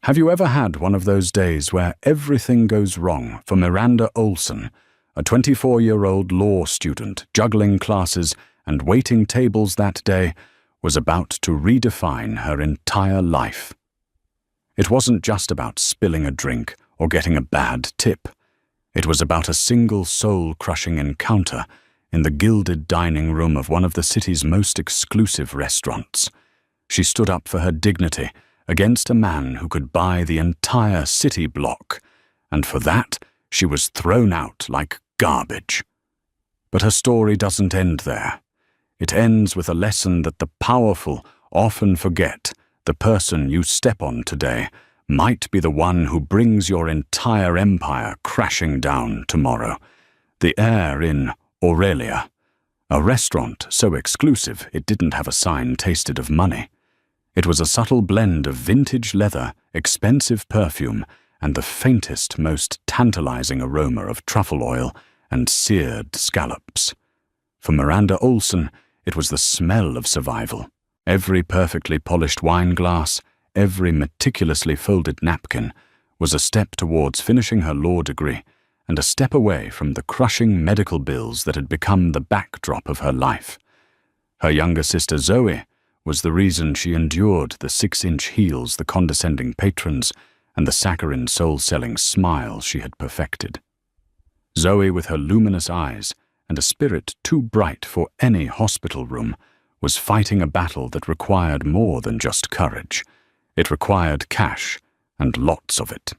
Have you ever had one of those days where everything goes wrong for Miranda Olson, a 24-year-old law student juggling classes and waiting tables that day, was about to redefine her entire life? It wasn't just about spilling a drink or getting a bad tip. It was about a single soul-crushing encounter in the gilded dining room of one of the city's most exclusive restaurants. She stood up for her dignity against a man who could buy the entire city block, and for that she was thrown out like garbage. But her story doesn't end there. It ends with a lesson that the powerful often forget. The person you step on today might be the one who brings your entire empire crashing down tomorrow. The air in Aurelia, a restaurant so exclusive it didn't have a sign tasted of money. It was a subtle blend of vintage leather, expensive perfume, and the faintest, most tantalizing aroma of truffle oil and seared scallops. For Miranda Olson, it was the smell of survival. Every perfectly polished wine glass, every meticulously folded napkin, was a step towards finishing her law degree and a step away from the crushing medical bills that had become the backdrop of her life. Her younger sister Zoe was the reason she endured the 6-inch heels, the condescending patrons, and the saccharine soul-selling smile she had perfected. Zoe, with her luminous eyes and a spirit too bright for any hospital room, was fighting a battle that required more than just courage. It required cash, and lots of it.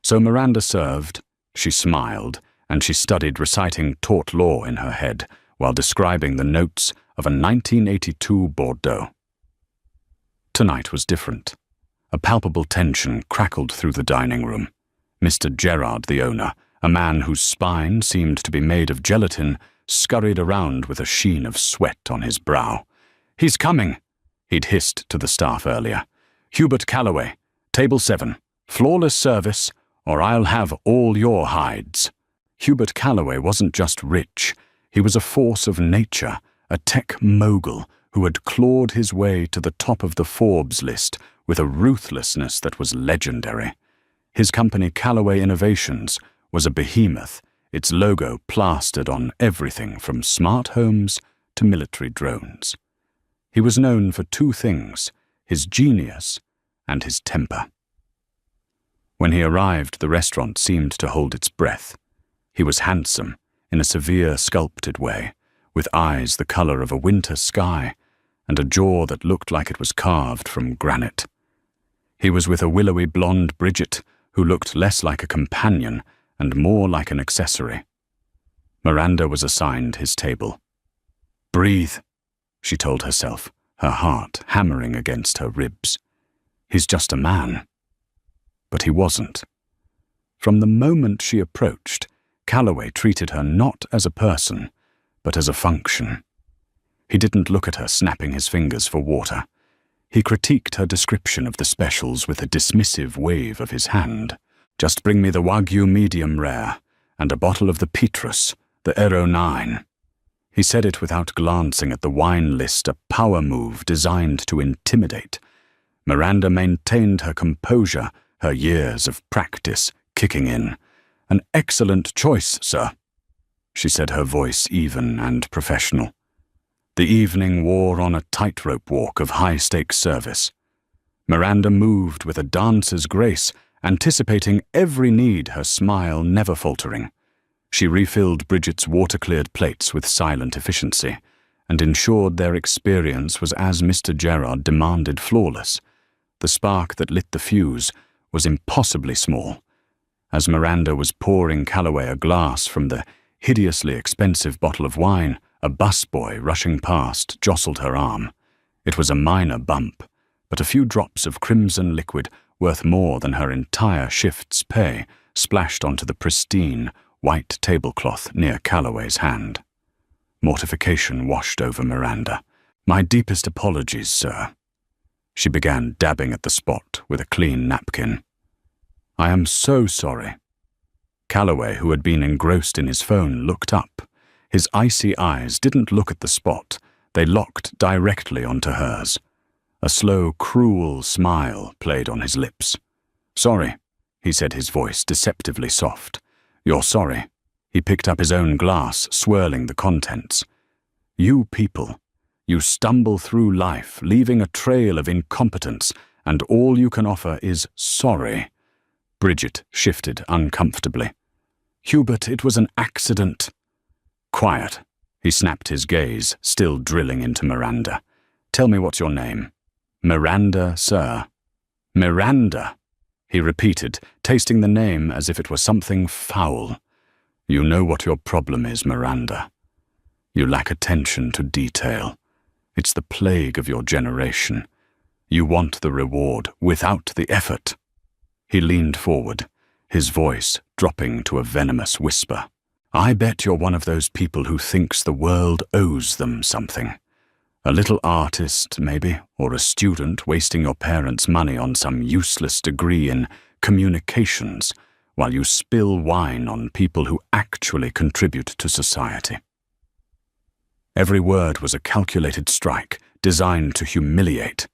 So Miranda served, she smiled, and she studied reciting tort law in her head while describing the notes of a 1982 Bordeaux. Tonight was different. A palpable tension crackled through the dining room. Mr. Gerard, the owner, a man whose spine seemed to be made of gelatin, scurried around with a sheen of sweat on his brow. "He's coming," he'd hissed to the staff earlier. "Hubert Calloway, table 7, flawless service, or I'll have all your hides." Hubert Calloway wasn't just rich, he was a force of nature, a tech mogul who had clawed his way to the top of the Forbes list with a ruthlessness that was legendary. His company, Calloway Innovations, was a behemoth, its logo plastered on everything from smart homes to military drones. He was known for two things, his genius and his temper. When he arrived, the restaurant seemed to hold its breath. He was handsome, in a severe, sculpted way, with eyes the color of a winter sky, and a jaw that looked like it was carved from granite. He was with a willowy blonde Bridget, who looked less like a companion and more like an accessory. Miranda was assigned his table. "Breathe," she told herself, her heart hammering against her ribs. He's just a man. But he wasn't. From the moment she approached, Calloway treated her not as a person, but as a function. He didn't look at her snapping his fingers for water. He critiqued her description of the specials with a dismissive wave of his hand. "Just bring me the Wagyu medium rare, and a bottle of the Petrus, the Aero 9. He said it without glancing at the wine list, a power move designed to intimidate. Miranda maintained her composure, her years of practice kicking in. "An excellent choice, sir," she said, her voice even and professional. The evening wore on a tightrope walk of high-stakes service. Miranda moved with a dancer's grace, anticipating every need, her smile never faltering. She refilled Bridget's water-cleared plates with silent efficiency, and ensured their experience was as Mr. Gerard demanded, flawless. The spark that lit the fuse was impossibly small. As Miranda was pouring Calloway a glass from the hideously expensive bottle of wine, a busboy rushing past jostled her arm. It was a minor bump, but a few drops of crimson liquid, worth more than her entire shift's pay, splashed onto the pristine, white tablecloth near Calloway's hand. Mortification washed over Miranda. "My deepest apologies, sir." She began dabbing at the spot with a clean napkin. "I am so sorry." Calloway, who had been engrossed in his phone, looked up. His icy eyes didn't look at the spot. They locked directly onto hers. A slow, cruel smile played on his lips. "Sorry," he said, his voice deceptively soft. "You're sorry." He picked up his own glass, swirling the contents. "You people, you stumble through life, leaving a trail of incompetence, and all you can offer is sorry." Bridget shifted uncomfortably. "Hubert, it was an accident." "Quiet." He snapped his gaze, still drilling into Miranda. "Tell me what's your name." "Miranda, sir." "Miranda," he repeated, tasting the name as if it were something foul. "You know what your problem is, Miranda. You lack attention to detail. It's the plague of your generation. You want the reward without the effort." He leaned forward, his voice dropping to a venomous whisper. "I bet you're one of those people who thinks the world owes them something. A little artist, maybe, or a student wasting your parents' money on some useless degree in communications, while you spill wine on people who actually contribute to society." Every word was a calculated strike, designed to humiliate.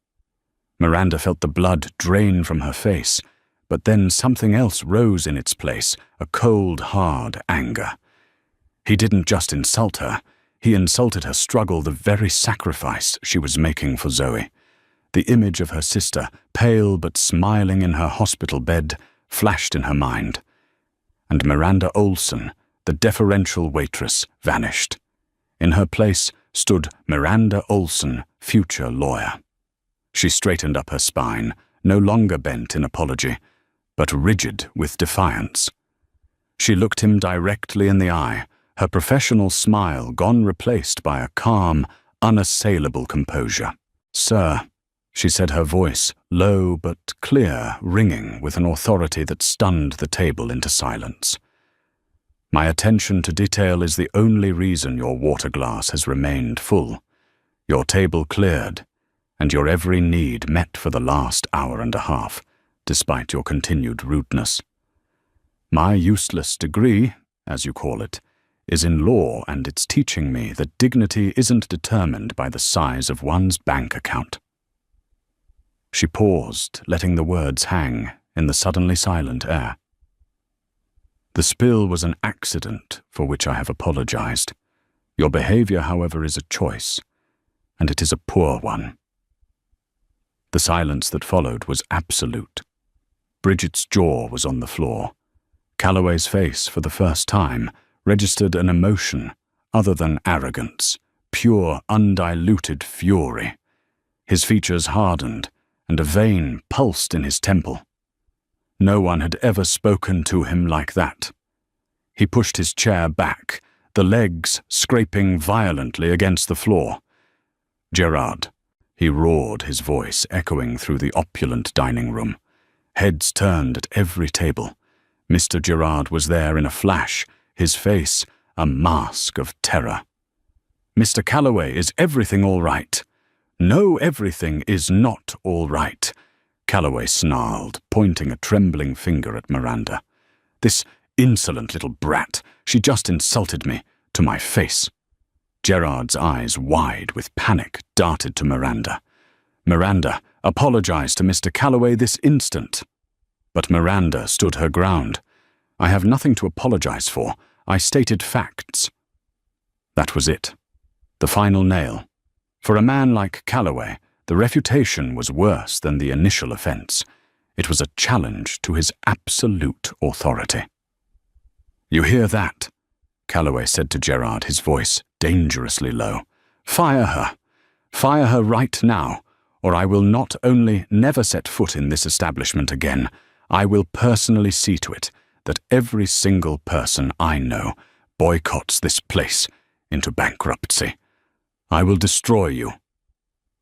Miranda felt the blood drain from her face, but then something else rose in its place, a cold, hard anger. He didn't just insult her, he insulted her struggle, the very sacrifice she was making for Zoe. The image of her sister, pale but smiling in her hospital bed, flashed in her mind. And Miranda Olson, the deferential waitress, vanished. In her place stood Miranda Olson, future lawyer. She straightened up her spine, no longer bent in apology, but rigid with defiance. She looked him directly in the eye, her professional smile gone replaced by a calm, unassailable composure. "Sir," she said, her voice low but clear, ringing with an authority that stunned the table into silence. "My attention to detail is the only reason your water glass has remained full, your table cleared, and your every need met for the last hour and a half, despite your continued rudeness. My useless degree, as you call it, is in law, and it's teaching me that dignity isn't determined by the size of one's bank account." She paused, letting the words hang in the suddenly silent air. "The spill was an accident for which I have apologized. Your behavior, however, is a choice, and it is a poor one." The silence that followed was absolute. Bridget's jaw was on the floor. Calloway's face, for the first time, registered an emotion other than arrogance, pure, undiluted fury. His features hardened, and a vein pulsed in his temple. No one had ever spoken to him like that. He pushed his chair back, the legs scraping violently against the floor. "Gerard," he roared, his voice echoing through the opulent dining room. Heads turned at every table. Mr. Gerard was there in a flash, his face a mask of terror. "Mr. Calloway, is everything all right?" "No, everything is not all right," Calloway snarled, pointing a trembling finger at Miranda. "This insolent little brat, she just insulted me, to my face." Gerard's eyes, wide with panic, darted to Miranda. "Miranda, apologize to Mr. Calloway this instant." But Miranda stood her ground. "I have nothing to apologize for. I stated facts." That was it. The final nail. For a man like Calloway, the refutation was worse than the initial offense. It was a challenge to his absolute authority. "You hear that?" Calloway said to Gerard, his voice dangerously low. "Fire her. Fire her right now, or I will not only never set foot in this establishment again, I will personally see to it that every single person I know boycotts this place into bankruptcy. I will destroy you."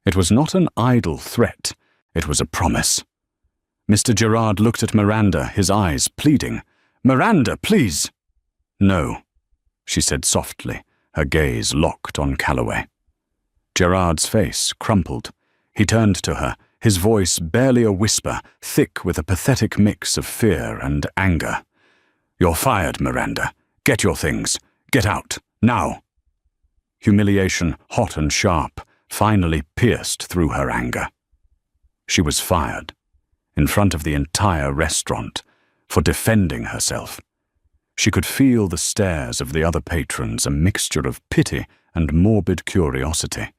It was not an idle threat, it was a promise. Mr. Gerard looked at Miranda, his eyes pleading. "Miranda, please!" "No," she said softly, her gaze locked on Calloway. Gerard's face crumpled. He turned to her, his voice barely a whisper, thick with a pathetic mix of fear and anger. "You're fired, Miranda. Get your things. Get out. Now." Humiliation, hot and sharp, finally pierced through her anger. She was fired, in front of the entire restaurant, for defending herself. She could feel the stares of the other patrons, a mixture of pity and morbid curiosity.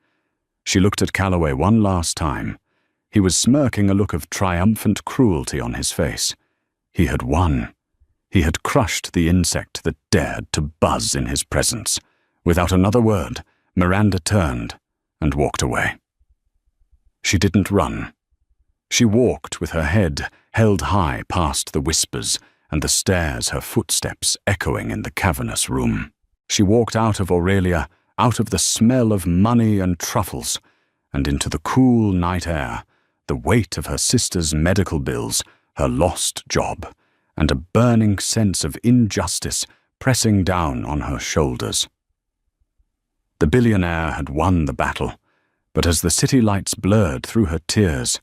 She looked at Calloway one last time. He was smirking, a look of triumphant cruelty on his face. He had won. He had crushed the insect that dared to buzz in his presence. Without another word, Miranda turned and walked away. She didn't run. She walked with her head held high past the whispers and the stares, her footsteps echoing in the cavernous room. She walked out of Aurelia, out of the smell of money and truffles, and into the cool night air, the weight of her sister's medical bills, her lost job, and a burning sense of injustice pressing down on her shoulders. The billionaire had won the battle, but as the city lights blurred through her tears,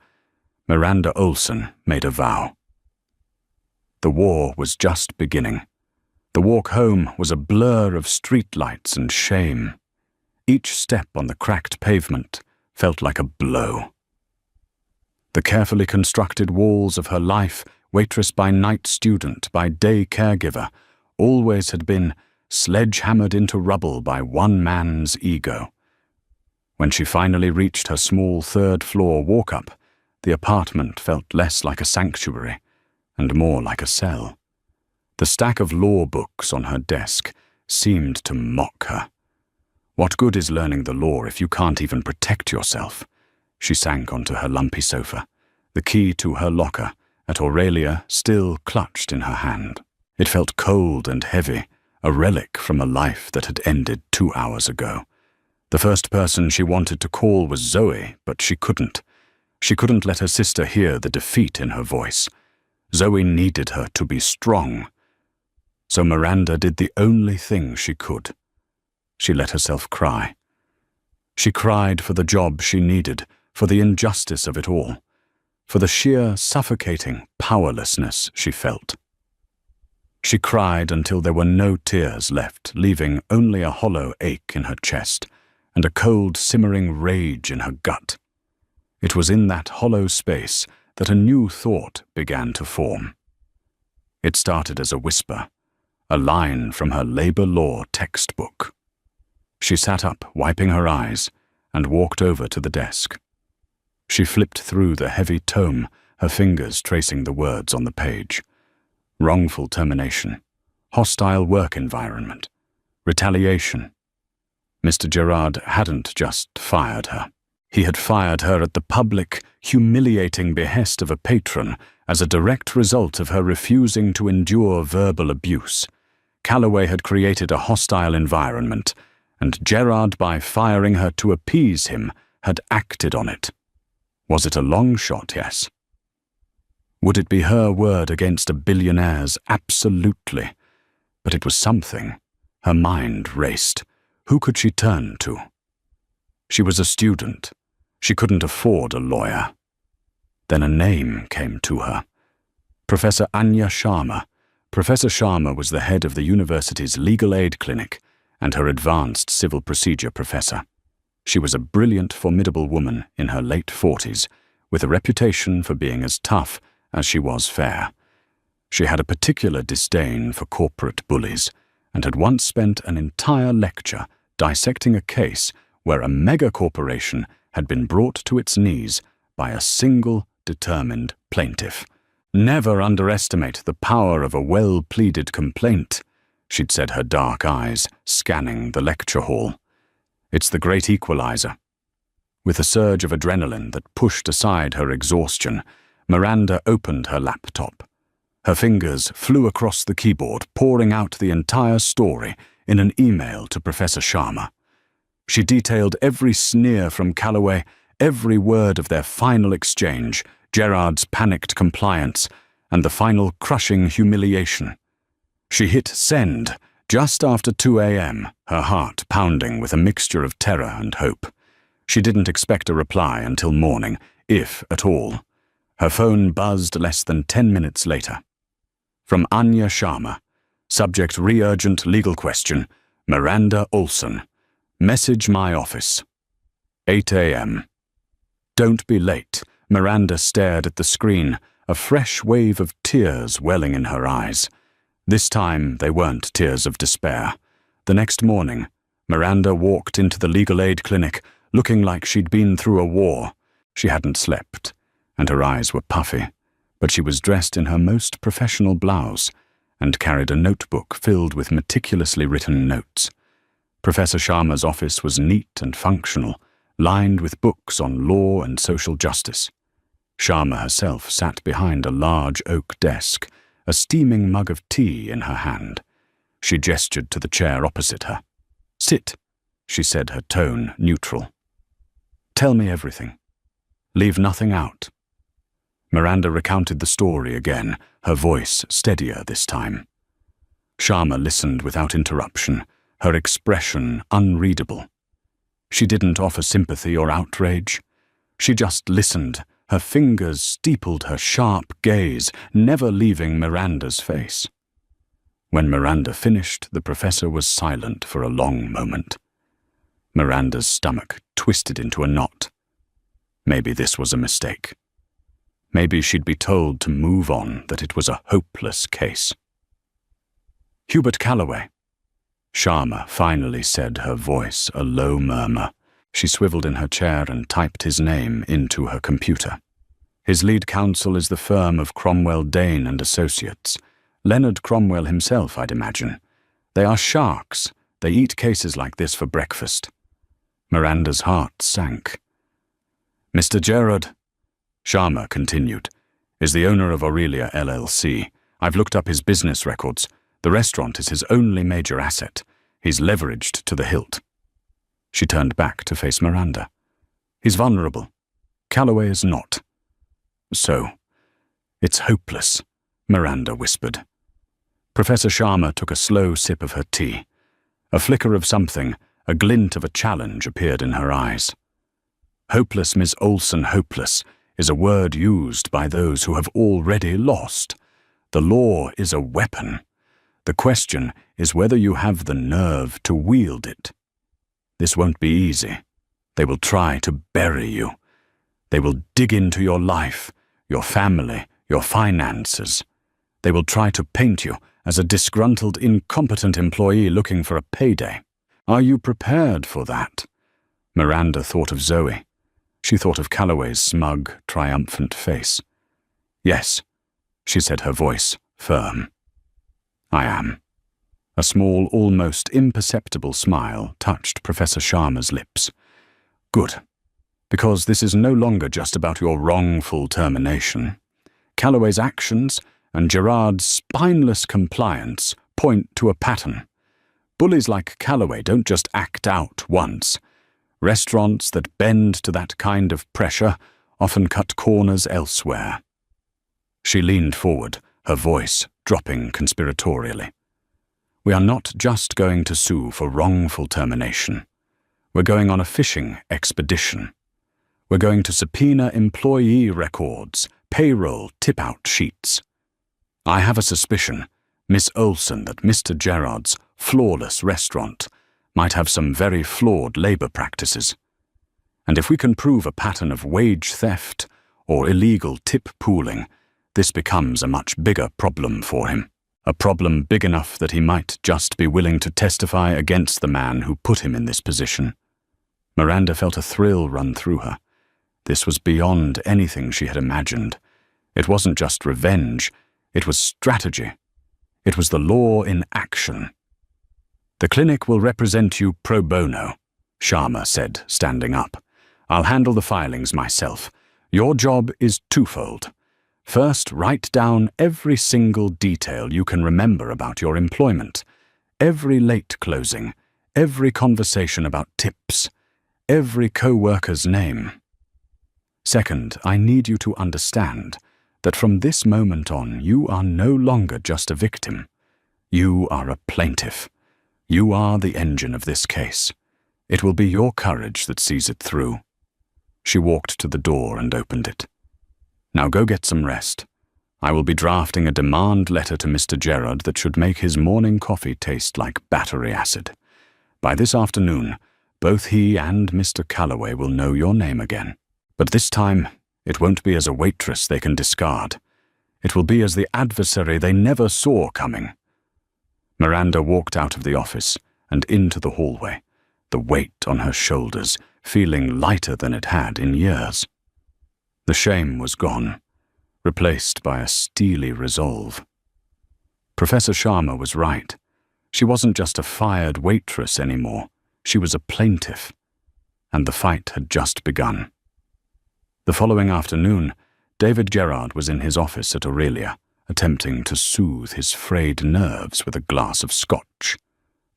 Miranda Olson made a vow. The war was just beginning. The walk home was a blur of streetlights and shame. Each step on the cracked pavement felt like a blow. The carefully constructed walls of her life, waitress by night, student by day, caregiver, always had been sledgehammered into rubble by one man's ego. When she finally reached her small third-floor walk-up, the apartment felt less like a sanctuary and more like a cell. The stack of law books on her desk seemed to mock her. What good is learning the law if you can't even protect yourself? She sank onto her lumpy sofa, the key to her locker at Aurelia still clutched in her hand. It felt cold and heavy, a relic from a life that had ended 2 hours ago. The first person she wanted to call was Zoe, but she couldn't. She couldn't let her sister hear the defeat in her voice. Zoe needed her to be strong. So Miranda did the only thing she could. She let herself cry. She cried for the job she needed, for the injustice of it all, for the sheer suffocating powerlessness she felt. She cried until there were no tears left, leaving only a hollow ache in her chest and a cold, simmering rage in her gut. It was in that hollow space that a new thought began to form. It started as a whisper, a line from her labor law textbook. She sat up, wiping her eyes, and walked over to the desk. She flipped through the heavy tome, her fingers tracing the words on the page. Wrongful termination, hostile work environment, retaliation. Mr. Gerard hadn't just fired her. He had fired her at the public, humiliating behest of a patron as a direct result of her refusing to endure verbal abuse. Calloway had created a hostile environment, and Gerard, by firing her to appease him, had acted on it. Was it a long shot, yes? Would it be her word against a billionaire's? Absolutely. But it was something. Her mind raced. Who could she turn to? She was a student. She couldn't afford a lawyer. Then a name came to her. Professor Anya Sharma. Professor Sharma was the head of the university's legal aid clinic and her advanced civil procedure professor. She was a brilliant, formidable woman in her late 40s, with a reputation for being as tough as she was fair. She had a particular disdain for corporate bullies and had once spent an entire lecture dissecting a case where a mega-corporation had been brought to its knees by a single, determined plaintiff. Never underestimate the power of a well-pleaded complaint, she'd said, her dark eyes scanning the lecture hall. It's the great equalizer. With a surge of adrenaline that pushed aside her exhaustion, Miranda opened her laptop. Her fingers flew across the keyboard, pouring out the entire story in an email to Professor Sharma. She detailed every sneer from Calloway, every word of their final exchange, Gerard's panicked compliance, and the final crushing humiliation. She hit send just after 2 a.m., her heart pounding with a mixture of terror and hope. She didn't expect a reply until morning, if at all. Her phone buzzed less than 10 minutes later. From Anya Sharma. Subject: re-urgent legal question. Miranda Olson. Message my office. 8 a.m. Don't be late. Miranda stared at the screen, a fresh wave of tears welling in her eyes. This time they weren't tears of despair. The next morning, Miranda walked into the legal aid clinic looking like she'd been through a war. She hadn't slept, and her eyes were puffy, but she was dressed in her most professional blouse and carried a notebook filled with meticulously written notes. Professor Sharma's office was neat and functional, lined with books on law and social justice. Sharma herself sat behind a large oak desk, a steaming mug of tea in her hand. She gestured to the chair opposite her. "Sit," she said, her tone neutral. "Tell me everything. Leave nothing out." Miranda recounted the story again, her voice steadier this time. Sharma listened without interruption, her expression unreadable. She didn't offer sympathy or outrage. She just listened, her fingers steepled her sharp gaze, never leaving Miranda's face. When Miranda finished, the professor was silent for a long moment. Miranda's stomach twisted into a knot. Maybe this was a mistake. Maybe she'd be told to move on, that it was a hopeless case. "Hubert Calloway," Sharma finally said, her voice a low murmur. She swiveled in her chair and typed his name into her computer. "His lead counsel is the firm of Cromwell, Dane and Associates. Leonard Cromwell himself, I'd imagine. They are sharks. They eat cases like this for breakfast." Miranda's heart sank. "Mr. Gerard," Sharma continued, "is the owner of Aurelia LLC. I've looked up his business records. The restaurant is his only major asset. He's leveraged to the hilt." She turned back to face Miranda. "He's vulnerable. Calloway is not." "So, it's hopeless," Miranda whispered. Professor Sharma took a slow sip of her tea. A flicker of something, a glint of a challenge appeared in her eyes. "Hopeless, Miss Olson, hopeless, is a word used by those who have already lost. The law is a weapon. The question is whether you have the nerve to wield it. This won't be easy. They will try to bury you. They will dig into your life, your family, your finances. They will try to paint you as a disgruntled, incompetent employee looking for a payday. Are you prepared for that?" Miranda thought of Zoe. She thought of Calloway's smug, triumphant face. "Yes," she said, her voice firm. "I am." A small, almost imperceptible smile touched Professor Sharma's lips. "Good. Because this is no longer just about your wrongful termination. Calloway's actions and Gerard's spineless compliance point to a pattern. Bullies like Calloway don't just act out once. Restaurants that bend to that kind of pressure often cut corners elsewhere." She leaned forward, her voice dropping conspiratorially. "We are not just going to sue for wrongful termination. We're going on a fishing expedition. We're going to subpoena employee records, payroll tip-out sheets. I have a suspicion, Miss Olson, that Mr. Gerard's flawless restaurant might have some very flawed labor practices. And if we can prove a pattern of wage theft or illegal tip pooling, this becomes a much bigger problem for him. A problem big enough that he might just be willing to testify against the man who put him in this position." Miranda felt a thrill run through her. This was beyond anything she had imagined. It wasn't just revenge, it was strategy. It was the law in action. "The clinic will represent you pro bono," Sharma said, standing up. "I'll handle the filings myself. Your job is twofold. First, write down every single detail you can remember about your employment. Every late closing, every conversation about tips, every co-worker's name. Second, I need you to understand that from this moment on, you are no longer just a victim. You are a plaintiff. You are the engine of this case. It will be your courage that sees it through." She walked to the door and opened it. "Now go get some rest. I will be drafting a demand letter to Mr. Gerard that should make his morning coffee taste like battery acid. By this afternoon, both he and Mr. Calloway will know your name again. But this time, It won't be as a waitress they can discard. It will be as the adversary they never saw coming. Miranda walked out of the office and into the hallway, the weight on her shoulders feeling lighter than it had in years. The shame was gone, replaced by a steely resolve. Professor Sharma was right. She wasn't just a fired waitress anymore. She was a plaintiff, and the fight had just begun. The following afternoon, David Gerard was in his office at Aurelia, attempting to soothe his frayed nerves with a glass of scotch.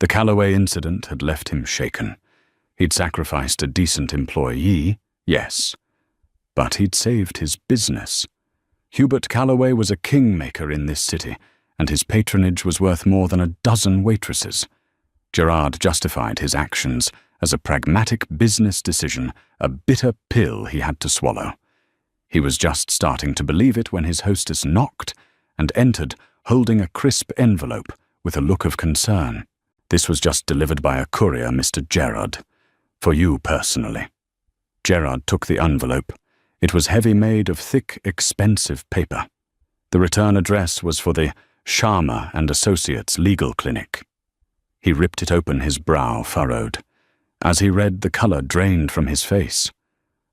The Calloway incident had left him shaken. He'd sacrificed a decent employee, yes, but he'd saved his business. Hubert Calloway was a kingmaker in this city, and his patronage was worth more than a dozen waitresses. Gerard justified his actions as a pragmatic business decision, a bitter pill he had to swallow. He was just starting to believe it when his hostess knocked and entered, holding a crisp envelope with a look of concern. "This was just delivered by a courier, Mr. Gerard. For you personally." Gerard took the envelope. It was heavy, made of thick, expensive paper. The return address was for the Sharma and Associates Legal Clinic. He ripped it open, his brow furrowed. As he read, the color drained from his face.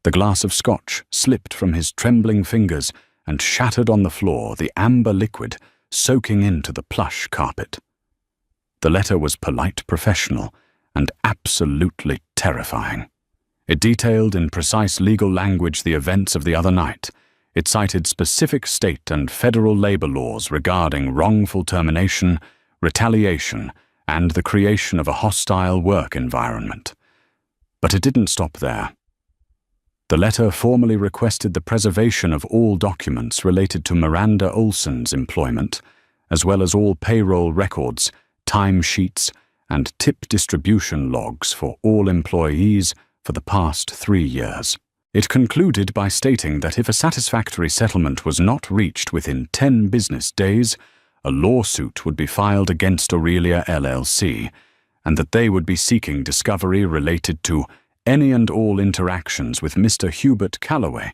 The glass of scotch slipped from his trembling fingers and shattered on the floor, the amber liquid soaking into the plush carpet. The letter was polite, professional, and absolutely terrifying. It detailed in precise legal language the events of the other night. It cited specific state and federal labor laws regarding wrongful termination, retaliation, and the creation of a hostile work environment. But it didn't stop there. The letter formally requested the preservation of all documents related to Miranda Olson's employment, as well as all payroll records, timesheets, and tip distribution logs for all employees for the past 3 years. It concluded by stating that if a satisfactory settlement was not reached within 10 business days, a lawsuit would be filed against Aurelia LLC, and that they would be seeking discovery related to any and all interactions with Mr. Hubert Calloway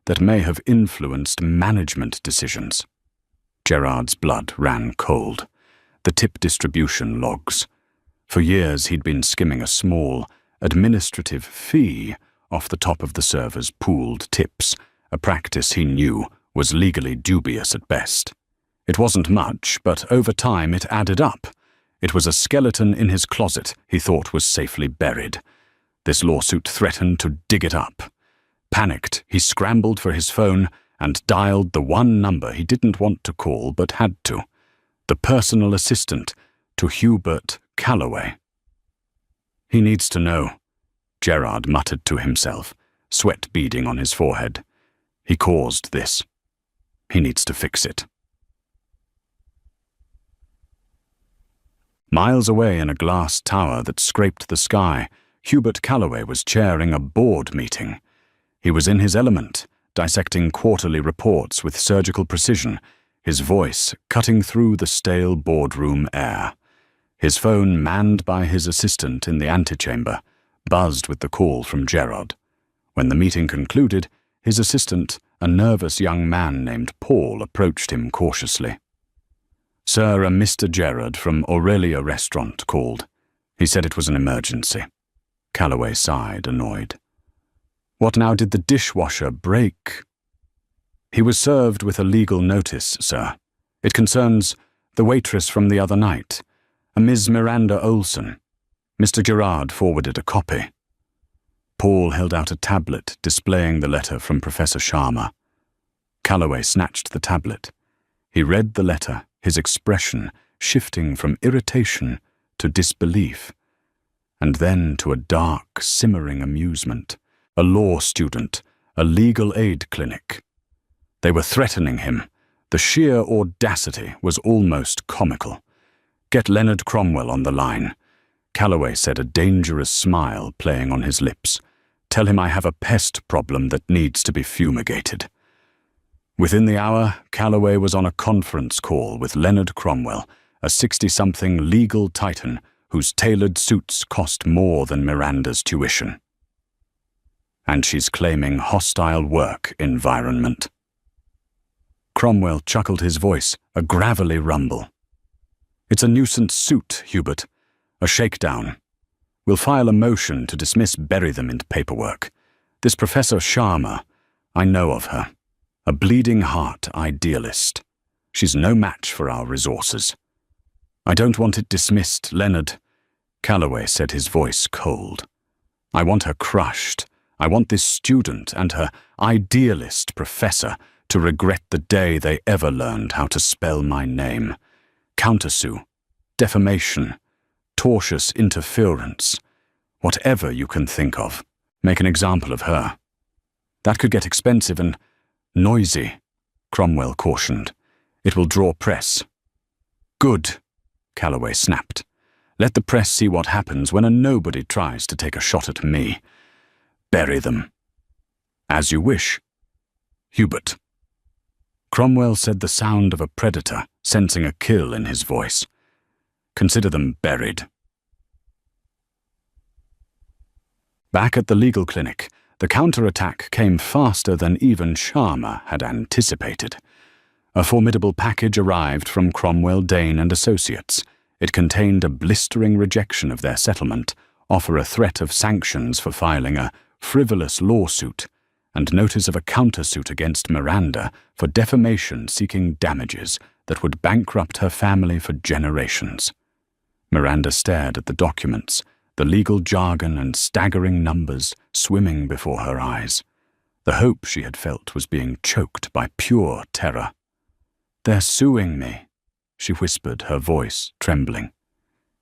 that may have influenced management decisions. Gerard's blood ran cold. The tip distribution logs. For years he'd been skimming a small, administrative fee off the top of the server's pooled tips, a practice he knew was legally dubious at best. It wasn't much, but over time it added up. It was a skeleton in his closet he thought was safely buried. This lawsuit threatened to dig it up. Panicked, he scrambled for his phone and dialed the one number he didn't want to call but had to. The personal assistant to Hubert Calloway. "He needs to know," Gerard muttered to himself, sweat beading on his forehead. "He caused this. He needs to fix it." Miles away in a glass tower that scraped the sky, Hubert Calloway was chairing a board meeting. He was in his element, dissecting quarterly reports with surgical precision, his voice cutting through the stale boardroom air. His phone, manned by his assistant in the antechamber, buzzed with the call from Gerard. When the meeting concluded, his assistant, a nervous young man named Paul, approached him cautiously. "Sir, a Mr. Gerard from Aurelia Restaurant called. He said it was an emergency." Calloway sighed, annoyed. "What now, did the dishwasher break?" "He was served with a legal notice, sir. It concerns the waitress from the other night, a Ms. Miranda Olson. Mr. Gerard forwarded a copy." Paul held out a tablet displaying the letter from Professor Sharma. Calloway snatched the tablet. He read the letter, his expression shifting from irritation to disbelief, and then to a dark, simmering amusement. A law student, a legal aid clinic. They were threatening him. The sheer audacity was almost comical. "Get Leonard Cromwell on the line," Calloway said, a dangerous smile playing on his lips. "Tell him I have a pest problem that needs to be fumigated." Within the hour, Calloway was on a conference call with Leonard Cromwell, a 60-something legal titan whose tailored suits cost more than Miranda's tuition. And she's claiming hostile work environment. Cromwell chuckled, his voice a gravelly rumble. It's a nuisance suit, Hubert. A shakedown. We'll file a motion to dismiss Berrytham into paperwork. This Professor Sharma, I know of her. A bleeding heart idealist. She's no match for our resources. I don't want it dismissed, Leonard. Calloway said, his voice cold. I want her crushed. I want this student and her idealist professor to regret the day they ever learned how to spell my name. Countersue, defamation, tortious interference, whatever you can think of. Make an example of her. That could get expensive and noisy, Cromwell cautioned. It will draw press. Good, Calloway snapped. Let the press see what happens when a nobody tries to take a shot at me. Bury them. As you wish. Hubert. Cromwell said, the sound of a predator, sensing a kill in his voice. Consider them buried. Back at the legal clinic, the counterattack came faster than even Sharma had anticipated. A formidable package arrived from Cromwell, Dane and Associates. It contained a blistering rejection of their settlement, offer a threat of sanctions for filing a frivolous lawsuit, and notice of a countersuit against Miranda for defamation seeking damages that would bankrupt her family for generations. Miranda stared at the documents, the legal jargon and staggering numbers swimming before her eyes. The hope she had felt was being choked by pure terror. They're suing me, she whispered, her voice trembling.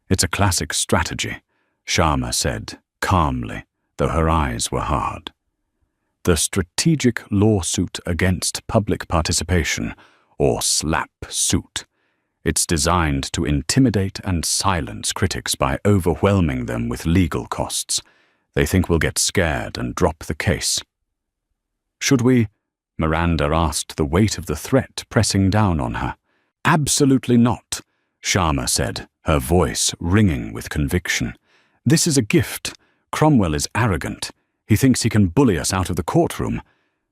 It's a classic strategy, Sharma said, calmly, though her eyes were hard. The strategic lawsuit against public participation, or SLAP suit. It's designed to intimidate and silence critics by overwhelming them with legal costs. They think we'll get scared and drop the case. Should we? Miranda asked, the weight of the threat pressing down on her. Absolutely not, Sharma said, her voice ringing with conviction. This is a gift. Cromwell is arrogant. He thinks he can bully us out of the courtroom.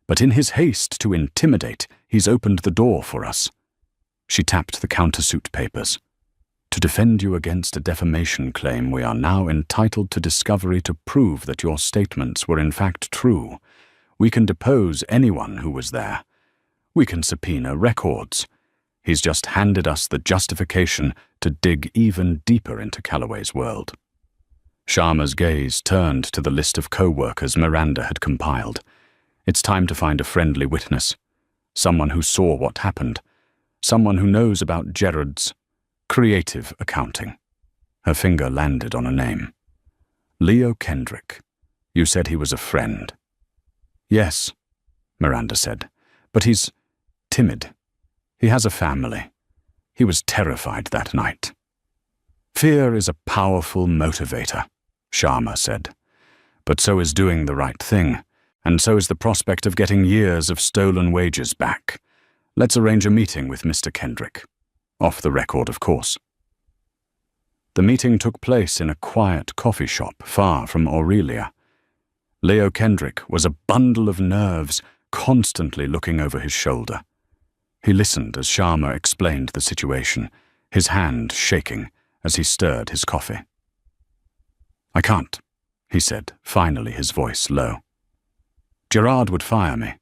But in his haste to intimidate, he's opened the door for us. She tapped the countersuit papers. To defend you against a defamation claim, we are now entitled to discovery to prove that your statements were in fact true. We can depose anyone who was there. We can subpoena records. He's just handed us the justification to dig even deeper into Calloway's world. Sharma's gaze turned to the list of co-workers Miranda had compiled. It's time to find a friendly witness. Someone who saw what happened. Someone who knows about Gerard's creative accounting. Her finger landed on a name. Leo Kendrick. You said he was a friend. Yes, Miranda said, but he's timid. He has a family. He was terrified that night. Fear is a powerful motivator, Sharma said. But so is doing the right thing, and so is the prospect of getting years of stolen wages back. Let's arrange a meeting with Mr. Kendrick. Off the record, of course. The meeting took place in a quiet coffee shop far from Aurelia. Leo Kendrick was a bundle of nerves, constantly looking over his shoulder. He listened as Sharma explained the situation, his hand shaking as he stirred his coffee. I can't, he said, finally, his voice low. Gerard would fire me.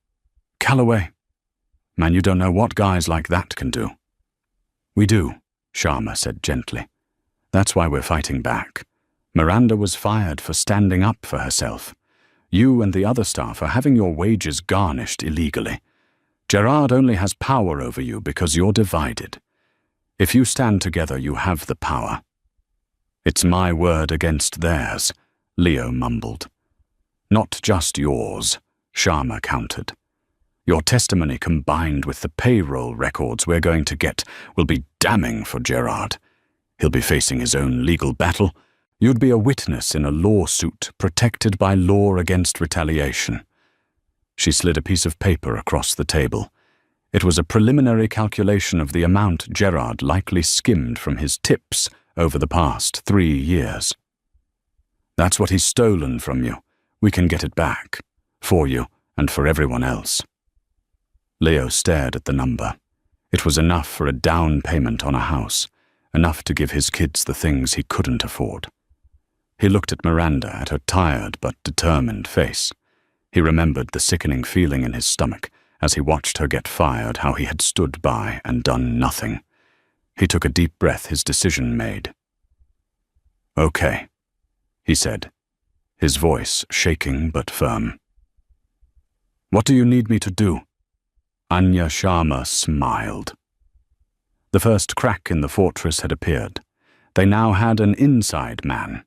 Calloway. Man, you don't know what guys like that can do. We do, Sharma said gently. That's why we're fighting back. Miranda was fired for standing up for herself. You and the other staff are having your wages garnished illegally. Gerard only has power over you because you're divided. If you stand together, you have the power. It's my word against theirs, Leo mumbled. Not just yours, Sharma countered. Your testimony combined with the payroll records we're going to get will be damning for Gerard. He'll be facing his own legal battle. You'd be a witness in a lawsuit protected by law against retaliation. She slid a piece of paper across the table. It was a preliminary calculation of the amount Gerard likely skimmed from his tips over the past 3 years. That's what he's stolen from you. We can get it back. For you and for everyone else." Leo stared at the number. It was enough for a down payment on a house, enough to give his kids the things he couldn't afford. He looked at Miranda, at her tired but determined face. He remembered the sickening feeling in his stomach as he watched her get fired, how he had stood by and done nothing. He took a deep breath, his decision made. "Okay," he said, his voice shaking but firm. "What do you need me to do?" Anya Sharma smiled. The first crack in the fortress had appeared. They now had an inside man.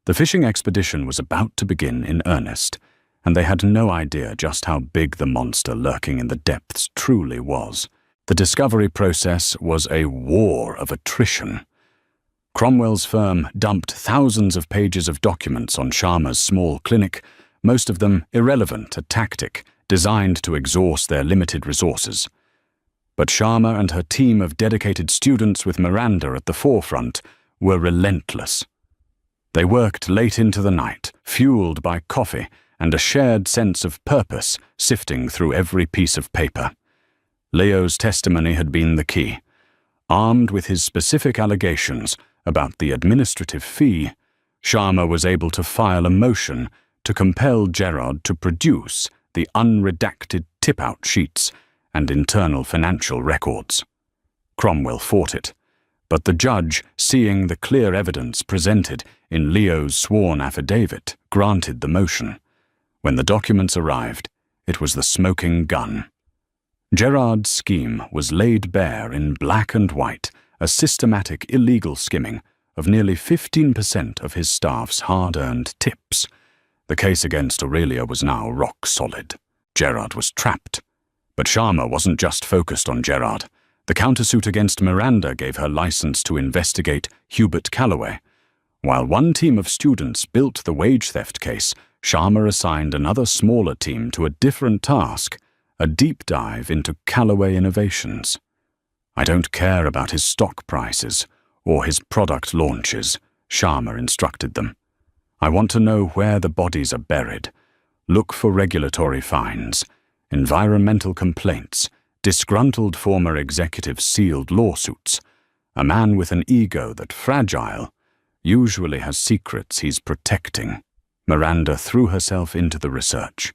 The fishing expedition was about to begin in earnest, and they had no idea just how big the monster lurking in the depths truly was. The discovery process was a war of attrition. Cromwell's firm dumped thousands of pages of documents on Sharma's small clinic, most of them irrelevant, a tactic designed to exhaust their limited resources. But Sharma and her team of dedicated students, with Miranda at the forefront, were relentless. They worked late into the night, fueled by coffee and a shared sense of purpose sifting through every piece of paper. Leo's testimony had been the key. Armed with his specific allegations about the administrative fee, Sharma was able to file a motion to compel Gerard to produce the unredacted tip-out sheets and internal financial records. Cromwell fought it, but the judge, seeing the clear evidence presented in Leo's sworn affidavit, granted the motion. When the documents arrived, it was the smoking gun. Gerard's scheme was laid bare in black and white, a systematic illegal skimming of nearly 15% of his staff's hard-earned tips. The case against Aurelia was now rock solid. Gerard was trapped. But Sharma wasn't just focused on Gerard. The countersuit against Miranda gave her license to investigate Hubert Calloway. While one team of students built the wage theft case, Sharma assigned another smaller team to a different task, a deep dive into Calloway innovations. "I don't care about his stock prices or his product launches," Sharma instructed them. "I want to know where the bodies are buried. Look for regulatory fines, environmental complaints, disgruntled former executives' sealed lawsuits. A man with an ego that fragile usually has secrets he's protecting." Miranda threw herself into the research.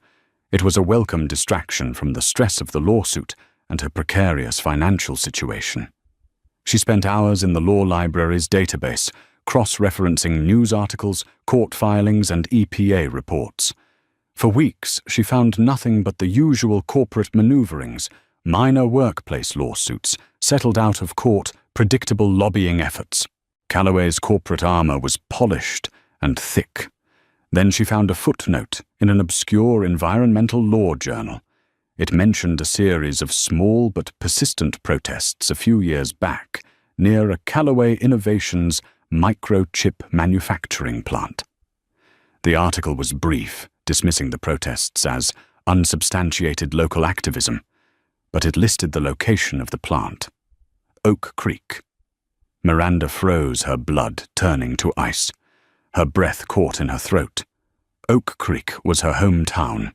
It was a welcome distraction from the stress of the lawsuit and her precarious financial situation. She spent hours in the law library's database, cross-referencing news articles, court filings, and EPA reports. For weeks, she found nothing but the usual corporate maneuverings, minor workplace lawsuits, settled out of court, predictable lobbying efforts. Calloway's corporate armor was polished and thick. Then she found a footnote in an obscure environmental law journal. It mentioned a series of small but persistent protests a few years back near a Calloway Innovations microchip manufacturing plant. The article was brief, dismissing the protests as unsubstantiated local activism, but it listed the location of the plant: Oak Creek. Miranda froze, her blood turning to ice. Her breath caught in her throat. Oak Creek was her hometown.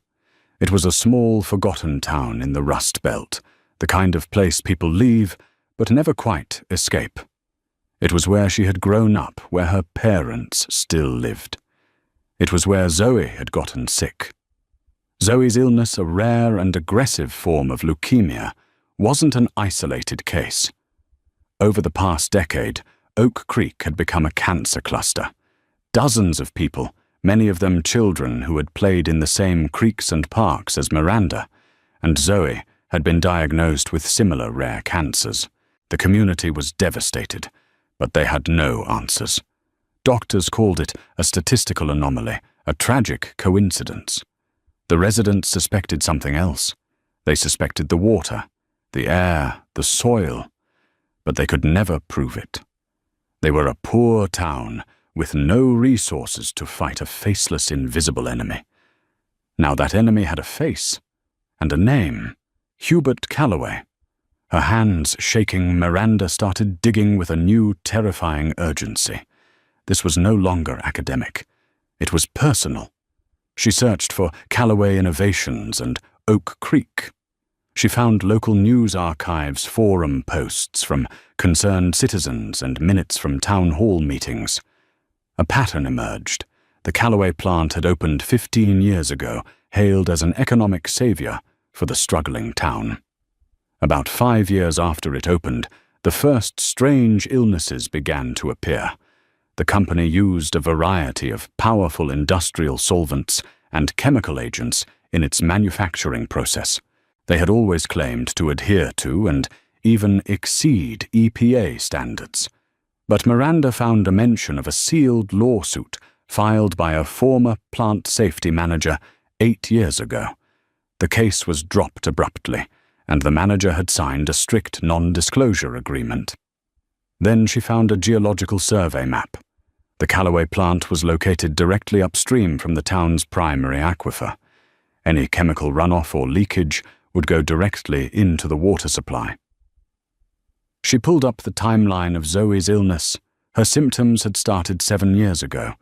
It was a small, forgotten town in the Rust Belt, the kind of place people leave but never quite escape. It was where she had grown up, where her parents still lived. It was where Zoe had gotten sick. Zoe's illness, a rare and aggressive form of leukemia, wasn't an isolated case. Over the past decade, Oak Creek had become a cancer cluster. Dozens of people, many of them children who had played in the same creeks and parks as Miranda, and Zoe had been diagnosed with similar rare cancers. The community was devastated, but they had no answers. Doctors called it a statistical anomaly, a tragic coincidence. The residents suspected something else. They suspected the water, the air, the soil, but they could never prove it. They were a poor town with no resources to fight a faceless, invisible enemy. Now that enemy had a face and a name: Hubert Calloway. Her hands shaking, Miranda started digging with a new, terrifying urgency. This was no longer academic. It was personal. She searched for Callaway Innovations and Oak Creek. She found local news archives, forum posts from concerned citizens, and minutes from town hall meetings. A pattern emerged. The Callaway plant had opened 15 years ago, hailed as an economic savior for the struggling town. About 5 years after it opened, the first strange illnesses began to appear. The company used a variety of powerful industrial solvents and chemical agents in its manufacturing process. They had always claimed to adhere to and even exceed EPA standards. But Miranda found a mention of a sealed lawsuit filed by a former plant safety manager 8 years ago. The case was dropped abruptly, and the manager had signed a strict non-disclosure agreement. Then she found a geological survey map. The Callaway plant was located directly upstream from the town's primary aquifer. Any chemical runoff or leakage would go directly into the water supply. She pulled up the timeline of Zoe's illness. Her symptoms had started 7 years ago.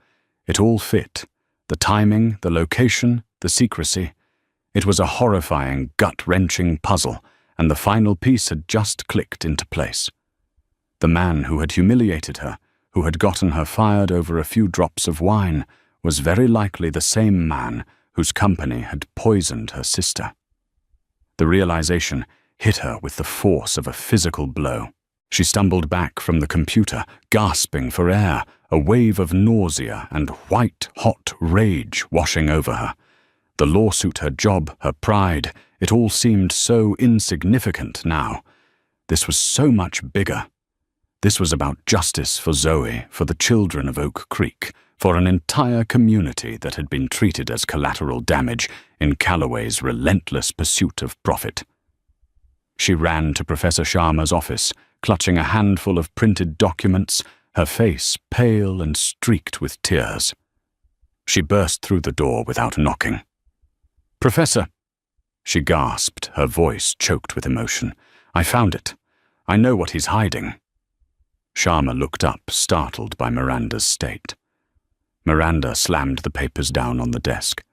It all fit. The timing, the location, the secrecy. It was a horrifying, gut-wrenching puzzle, and the final piece had just clicked into place. The man who had humiliated her, who had gotten her fired over a few drops of wine, was very likely the same man whose company had poisoned her sister. The realization hit her with the force of a physical blow. She stumbled back from the computer, gasping for air, a wave of nausea and white-hot rage washing over her. The lawsuit, her job, her pride, it all seemed so insignificant now. This was so much bigger. This was about justice for Zoe, for the children of Oak Creek, for an entire community that had been treated as collateral damage in Callaway's relentless pursuit of profit. She ran to Professor Sharma's office, clutching a handful of printed documents, her face pale and streaked with tears. She burst through the door without knocking. "Professor," she gasped, her voice choked with emotion. "I found it. I know what he's hiding." Sharma looked up, startled by Miranda's state. Miranda slammed the papers down on the desk.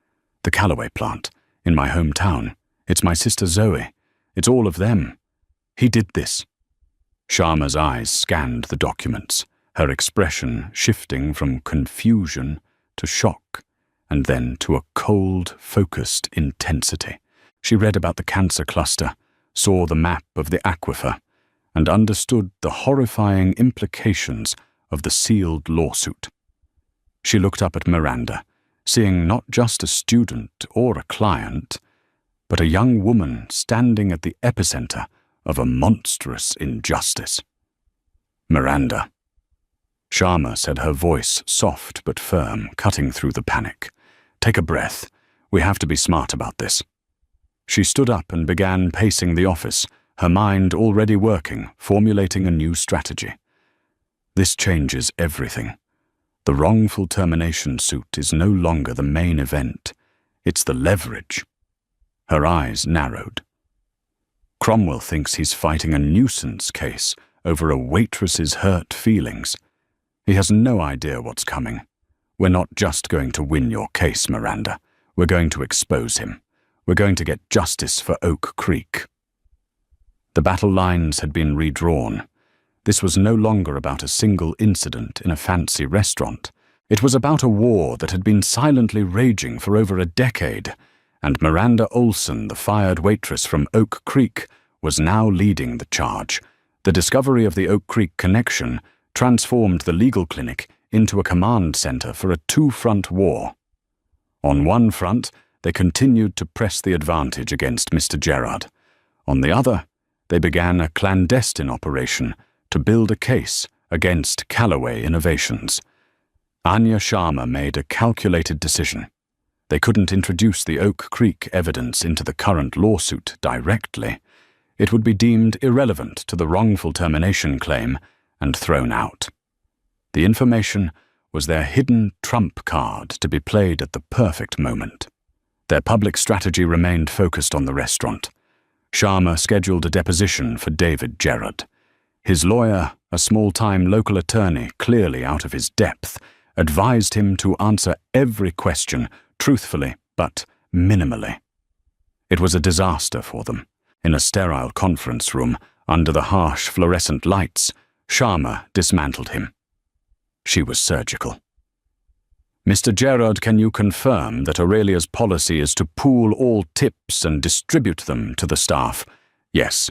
"The Callaway plant, in my hometown. It's my sister Zoe. It's all of them. He did this." Sharma's eyes scanned the documents, her expression shifting from confusion to shock, and then to a cold, focused intensity. She read about the cancer cluster, saw the map of the aquifer, and understood the horrifying implications of the sealed lawsuit. She looked up at Miranda, seeing not just a student or a client, but a young woman standing at the epicenter of a monstrous injustice. "Miranda," Sharma said, her voice soft but firm, cutting through the panic. "Take a breath. We have to be smart about this." She stood up and began pacing the office, her mind already working, formulating a new strategy. This changes everything. The wrongful termination suit is no longer the main event. It's the leverage. Her eyes narrowed. Cromwell thinks he's fighting a nuisance case over a waitress's hurt feelings. He has no idea what's coming. We're not just going to win your case, Miranda. We're going to expose him. We're going to get justice for Oak Creek. The battle lines had been redrawn. This was no longer about a single incident in a fancy restaurant. It was about a war that had been silently raging for over a decade, and Miranda Olson, the fired waitress from Oak Creek, was now leading the charge. The discovery of the Oak Creek connection transformed the legal clinic into a command center for a two-front war. On one front, they continued to press the advantage against Mr. Gerard. On the other, they began a clandestine operation to build a case against Callaway Innovations. Anya Sharma made a calculated decision. They couldn't introduce the Oak Creek evidence into the current lawsuit directly. It would be deemed irrelevant to the wrongful termination claim and thrown out. The information was their hidden trump card to be played at the perfect moment. Their public strategy remained focused on the restaurant. Sharma scheduled a deposition for David Gerard. His lawyer, a small-time local attorney clearly out of his depth, advised him to answer every question truthfully, but minimally. It was a disaster for them. In a sterile conference room, under the harsh fluorescent lights, Sharma dismantled him. She was surgical. "Mr. Gerard, can you confirm that Aurelia's policy is to pool all tips and distribute them to the staff?" "Yes."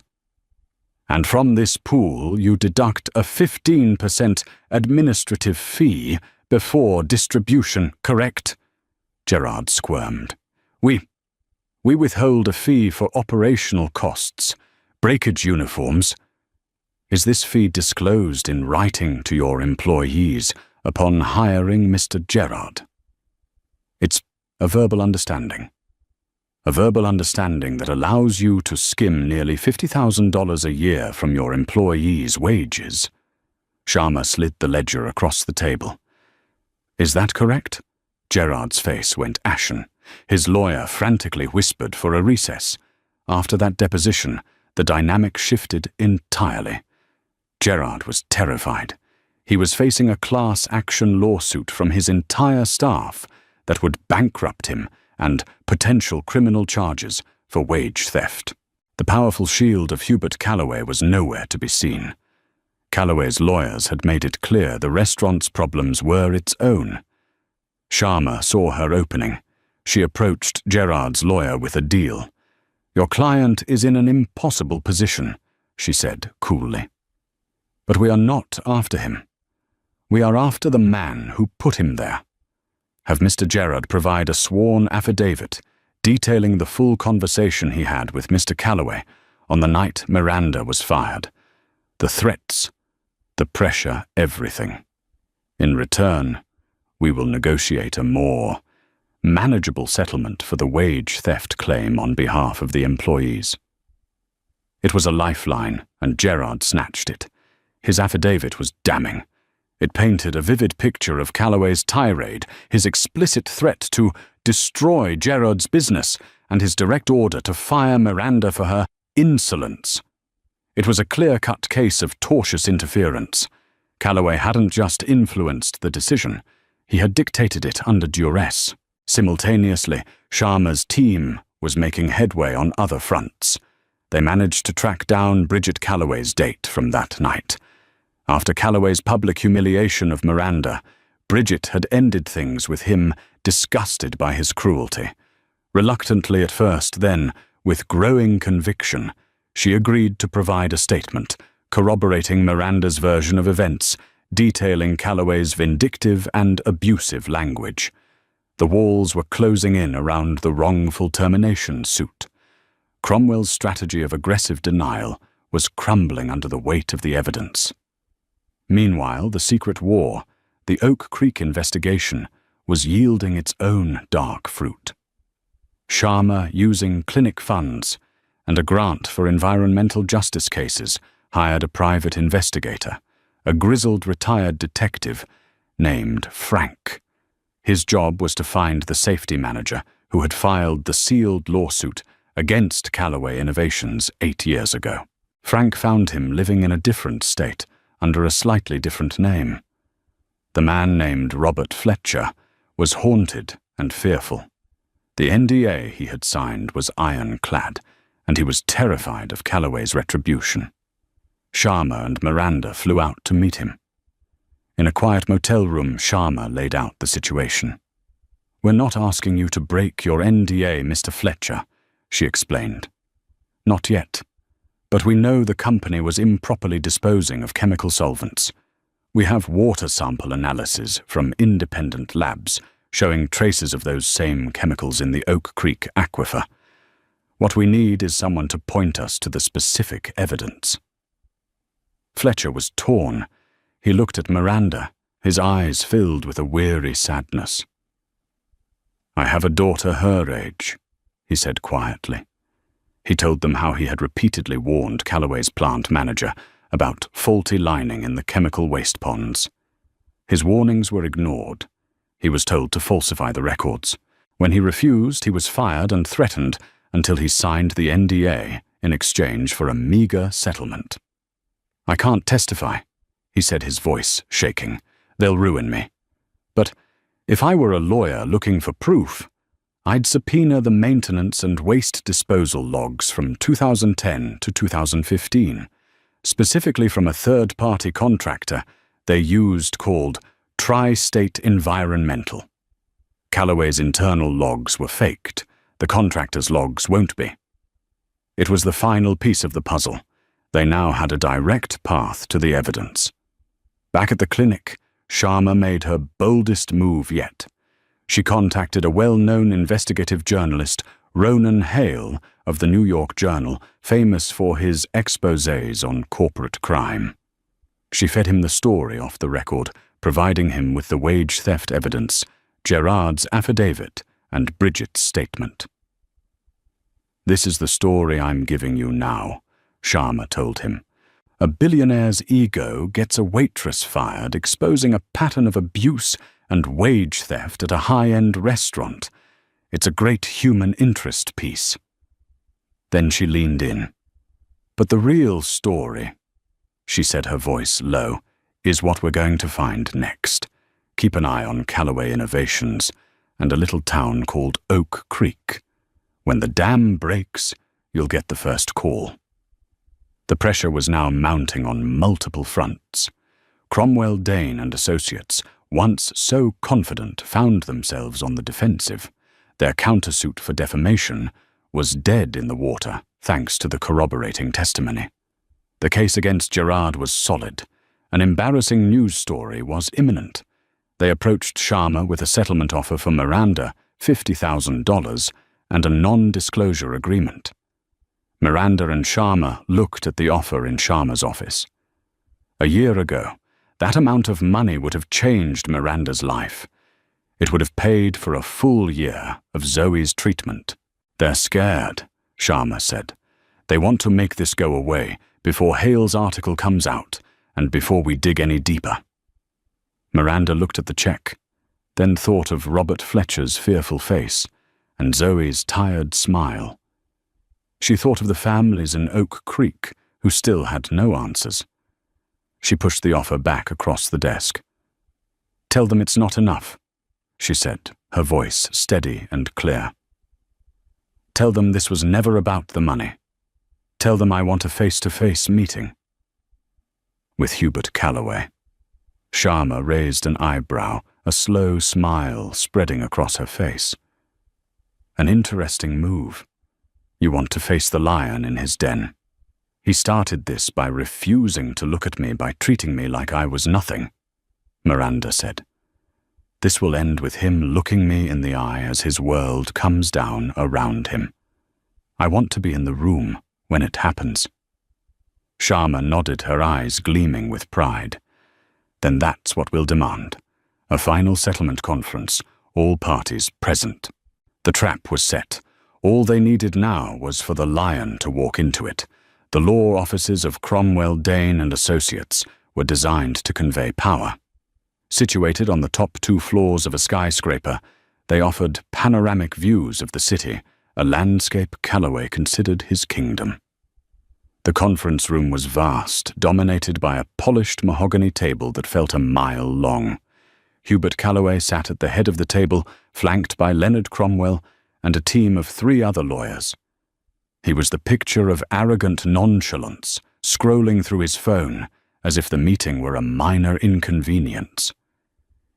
"And from this pool you deduct a 15% administrative fee before distribution, correct?" Gerard squirmed. We withhold a fee for operational costs, breakage uniforms." "Is this fee disclosed in writing to your employees upon hiring Mr. Gerard?" "It's a verbal understanding. A verbal understanding that allows you to skim nearly $50,000 a year from your employees' wages." Sharma slid the ledger across the table. "Is that correct?" Gerard's face went ashen. His lawyer frantically whispered for a recess. After that deposition, the dynamic shifted entirely. Gerard was terrified. He was facing a class action lawsuit from his entire staff that would bankrupt him and potential criminal charges for wage theft. The powerful shield of Hubert Calloway was nowhere to be seen. Calloway's lawyers had made it clear the restaurant's problems were its own. Sharma saw her opening. She approached Gerard's lawyer with a deal. "Your client is in an impossible position," she said coolly. "But we are not after him. We are after the man who put him there. Have Mr. Gerard provide a sworn affidavit detailing the full conversation he had with Mr. Calloway on the night Miranda was fired. The threats, the pressure, everything. In return, we will negotiate a more manageable settlement for the wage theft claim on behalf of the employees." It was a lifeline, and Gerard snatched it. His affidavit was damning. It painted a vivid picture of Calloway's tirade, his explicit threat to destroy Gerard's business, and his direct order to fire Miranda for her insolence. It was a clear-cut case of tortious interference. Calloway hadn't just influenced the decision, he had dictated it under duress. Simultaneously, Sharma's team was making headway on other fronts. They managed to track down Bridget Calloway's date from that night. After Calloway's public humiliation of Miranda, Bridget had ended things with him disgusted by his cruelty. Reluctantly at first, then, with growing conviction, she agreed to provide a statement, corroborating Miranda's version of events, detailing Calloway's vindictive and abusive language. The walls were closing in around the wrongful termination suit. Cromwell's strategy of aggressive denial was crumbling under the weight of the evidence. Meanwhile, the secret war, the Oak Creek investigation, was yielding its own dark fruit. Sharma, using clinic funds and a grant for environmental justice cases, hired a private investigator, a grizzled retired detective named Frank. His job was to find the safety manager who had filed the sealed lawsuit against Calloway Innovations 8 years ago. Frank found him living in a different state, under a slightly different name. The man named Robert Fletcher was haunted and fearful. The NDA he had signed was ironclad, and he was terrified of Calloway's retribution. Sharma and Miranda flew out to meet him. In a quiet motel room, Sharma laid out the situation. "We're not asking you to break your NDA, Mr. Fletcher," she explained. "Not yet. But we know the company was improperly disposing of chemical solvents. We have water sample analysis from independent labs showing traces of those same chemicals in the Oak Creek aquifer. What we need is someone to point us to the specific evidence." Fletcher was torn. He looked at Miranda, his eyes filled with a weary sadness. "I have a daughter her age," he said quietly. He told them how he had repeatedly warned Calloway's plant manager about faulty lining in the chemical waste ponds. His warnings were ignored. He was told to falsify the records. When he refused, he was fired and threatened until he signed the NDA in exchange for a meager settlement. "I can't testify," he said, his voice shaking. "They'll ruin me. But if I were a lawyer looking for proof, I'd subpoena the maintenance and waste disposal logs from 2010 to 2015, specifically from a third-party contractor they used called Tri-State Environmental. Callaway's internal logs were faked. The contractor's logs won't be. It was the final piece of the puzzle. They now had a direct path to the evidence. Back at the clinic, Sharma made her boldest move yet. She contacted a well-known investigative journalist, Ronan Hale of the New York Journal, famous for his exposés on corporate crime. She fed him the story off the record, providing him with the wage theft evidence, Gerard's affidavit, and Bridget's statement. "This is the story I'm giving you now," Sharma told him. "A billionaire's ego gets a waitress fired, exposing a pattern of abuse and wage theft at a high-end restaurant. It's a great human interest piece." Then she leaned in. "But the real story," she said, her voice low, "is what we're going to find next. Keep an eye on Callaway Innovations and a little town called Oak Creek. When the dam breaks, you'll get the first call." The pressure was now mounting on multiple fronts. Cromwell Dane and Associates, once so confident, found themselves on the defensive. Their countersuit for defamation was dead in the water, thanks to the corroborating testimony. The case against Gerard was solid. An embarrassing news story was imminent. They approached Sharma with a settlement offer for Miranda, $50,000, and a non-disclosure agreement. Miranda and Sharma looked at the offer in Sharma's office. A year ago, that amount of money would have changed Miranda's life. It would have paid for a full year of Zoe's treatment. "They're scared," Sharma said. "They want to make this go away before Hale's article comes out and before we dig any deeper." Miranda looked at the check, then thought of Robert Fletcher's fearful face and Zoe's tired smile. She thought of the families in Oak Creek who still had no answers. She pushed the offer back across the desk. "Tell them it's not enough," she said, her voice steady and clear. "Tell them this was never about the money. Tell them I want a face-to-face meeting." With Hubert Callaway. Sharma raised an eyebrow, a slow smile spreading across her face. "An interesting move. You want to face the lion in his den. He started this by refusing to look at me, by treating me like I was nothing," Miranda said. "This will end with him looking me in the eye as his world comes down around him. I want to be in the room when it happens." Sharma nodded, her eyes gleaming with pride. "Then that's what we'll demand. A final settlement conference, all parties present." The trap was set. All they needed now was for the lion to walk into it. The law offices of Cromwell Dane and Associates were designed to convey power. Situated on the top 2 floors of a skyscraper, they offered panoramic views of the city, a landscape Callaway considered his kingdom. The conference room was vast, dominated by a polished mahogany table that felt a mile long. Hubert Callaway sat at the head of the table, flanked by Leonard Cromwell and a team of 3 other lawyers. He was the picture of arrogant nonchalance, scrolling through his phone as if the meeting were a minor inconvenience.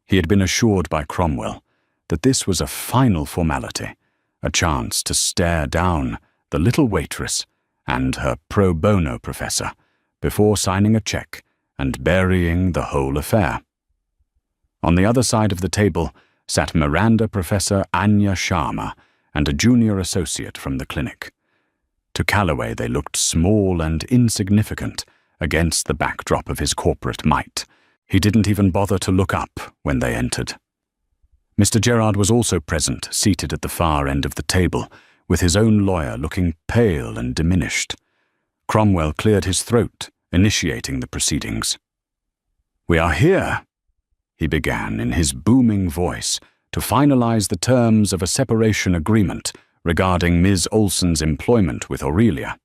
He had been assured by Cromwell that this was a final formality, a chance to stare down the little waitress and her pro bono professor before signing a check and burying the whole affair. On the other side of the table sat Miranda Professor Anya Sharma and a junior associate from the clinic. To Callaway they looked small and insignificant against the backdrop of his corporate might. He didn't even bother to look up when they entered. Mr. Gerard was also present, seated at the far end of the table, with his own lawyer looking pale and diminished. Cromwell cleared his throat, initiating the proceedings. "We are here," he began in his booming voice, "to finalize the terms of a separation agreement regarding Ms. Olson's employment with Aurelia.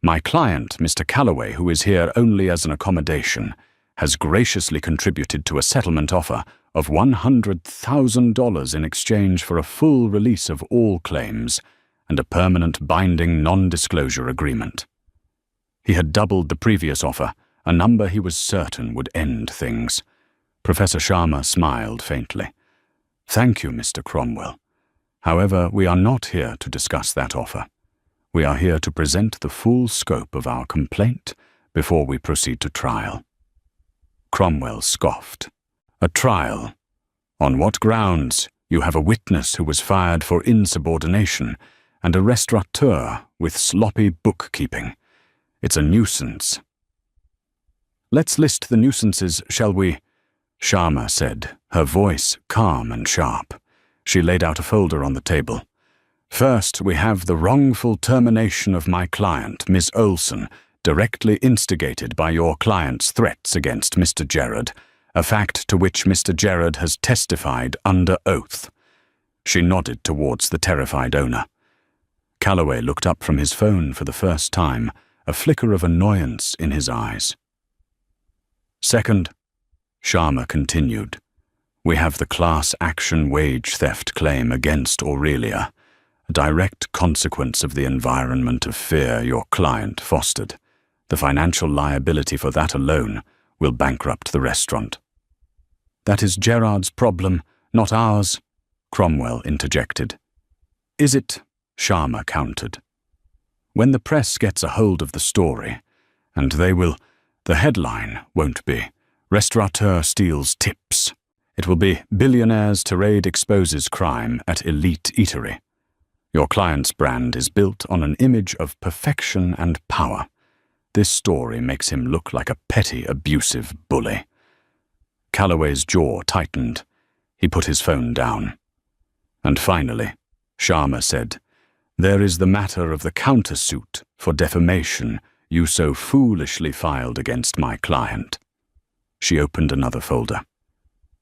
My client, Mr. Callaway, who is here only as an accommodation, has graciously contributed to a settlement offer of $100,000 in exchange for a full release of all claims and a permanent binding non-disclosure agreement. He had doubled the previous offer, a number he was certain would end things. Professor Sharma smiled faintly. "Thank you, Mr. Cromwell. However, we are not here to discuss that offer. We are here to present the full scope of our complaint before we proceed to trial." Cromwell scoffed. "A trial? On what grounds? You have a witness who was fired for insubordination and a restaurateur with sloppy bookkeeping. It's a nuisance." "Let's list the nuisances, shall we?" Sharma said, her voice calm and sharp. She laid out a folder on the table. "First, we have the wrongful termination of my client, Miss Olson, directly instigated by your client's threats against Mr. Gerard, a fact to which Mr. Gerard has testified under oath." She nodded towards the terrified owner. Calloway looked up from his phone for the first time, a flicker of annoyance in his eyes. "Second," Sharma continued, "we have the class action wage theft claim against Aurelia, a direct consequence of the environment of fear your client fostered. The financial liability for that alone will bankrupt the restaurant." "That is Gerard's problem, not ours," Cromwell interjected. "Is it?" Sharma countered. "When the press gets a hold of the story, and they will, the headline won't be, 'Restaurateur steals tips.' It will be, 'Billionaire's tirade exposes crime at elite eatery.' Your client's brand is built on an image of perfection and power. This story makes him look like a petty, abusive bully." Calloway's jaw tightened. He put his phone down. "And finally," Sharma said, "there is the matter of the countersuit for defamation you so foolishly filed against my client." She opened another folder.